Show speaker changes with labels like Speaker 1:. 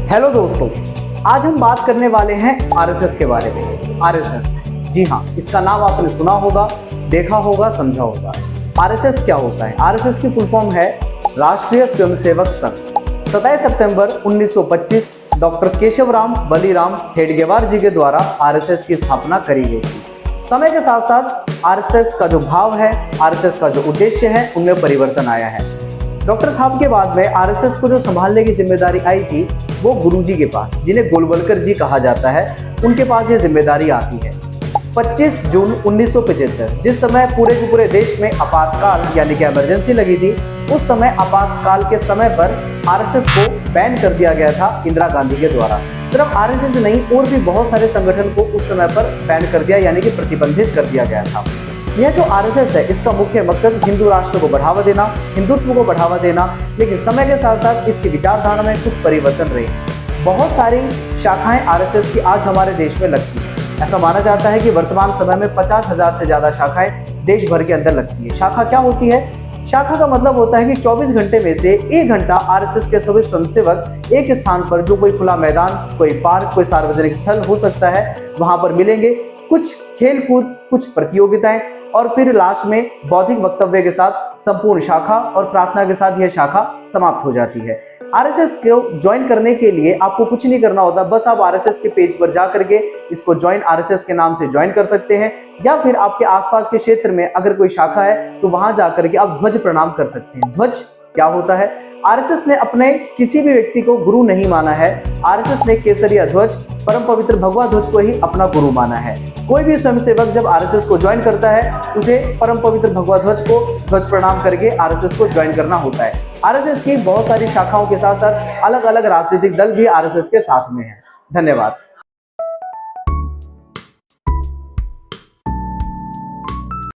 Speaker 1: Hello दोस्तों, आज हम बात करने वाले हैं आरएसएस के बारे में। आरएसएस, जी हाँ, इसका नाम आपने सुना होगा, देखा होगा, समझा होगा। आरएसएस क्या होता है? आरएसएस की फुल फॉर्म है राष्ट्रीय स्वयंसेवक संघ। 27 सितंबर 1925 डॉक्टर केशवराम बलिराम हेडगेवार जी के द्वारा आरएसएस की स्थापना करी गई थी। समय के साथ साथ आरएसएस का जो भाव है, आरएसएस का जो उद्देश्य है, उनमें परिवर्तन आया है। डॉक्टर साहब के बाद में आरएसएस को जो संभालने की जिम्मेदारी आई थी, वो गुरुजी के पास, जिन्हें गोलवलकर जी कहा जाता है, उनके पास ये जिम्मेदारी आती है। 25 जून 1975, जिस समय पूरे के पूरे देश में आपातकाल यानी कि इमरजेंसी लगी थी, उस समय आपातकाल के समय पर आरएसएस को बैन कर दिया गया था इंदिरा गांधी के द्वारा। सिर्फ आरएसएस नहीं, और भी बहुत सारे संगठन को उस समय पर बैन कर दिया यानी कि प्रतिबंधित कर दिया गया था। यह जो आरएसएस है, इसका मुख्य मकसद हिंदू राष्ट्र को बढ़ावा देना, हिंदुत्व को बढ़ावा देना, लेकिन समय के साथ साथ इसकी विचारधारा में कुछ परिवर्तन रहे। बहुत सारी शाखाएं आरएसएस की आज हमारे देश में लगती है। ऐसा माना जाता है कि वर्तमान समय में 50,000 से ज्यादा शाखाएं देश भर के अंदर लगती है। शाखा क्या होती है? शाखा का मतलब होता है कि 24 घंटे में से 1 घंटा आरएसएस के सभी स्वयंसेवक एक स्थान पर, जो कोई खुला मैदान, कोई पार्क, कोई सार्वजनिक स्थल हो सकता है, वहां पर मिलेंगे। कुछ खेल कूद, कुछ प्रतियोगिताएं, और फिर लास्ट में बौद्धिक वक्तव्य के साथ संपूर्ण शाखा और प्रार्थना के साथ यह शाखा समाप्त हो जाती है। आरएसएस को ज्वाइन करने के लिए आपको कुछ नहीं करना होता, बस आप आरएसएस के पेज पर जा करके इसको ज्वाइन आरएसएस के नाम से ज्वाइन कर सकते हैं, या फिर आपके आसपास के क्षेत्र में अगर कोई शाखा है तो वहां जाकर के आप ध्वज प्रणाम कर सकते हैं। ध्वज क्या होता है? आरएसएस ने अपने किसी भी व्यक्ति को गुरु नहीं माना है। आरएसएस ने केसरिया ध्वज, परम पवित्र भगवा ध्वज को ही अपना गुरु माना है। कोई भी स्वयंसेवक जब आरएसएस को ज्वाइन करता है, उसे परम पवित्र भगवा ध्वज को ध्वज प्रणाम करके आरएसएस को ज्वाइन करना होता है। आरएसएस की बहुत सारी शाखाओं के साथ साथ अलग अलग राजनीतिक दल भी आरएसएस के साथ में हैं। धन्यवाद।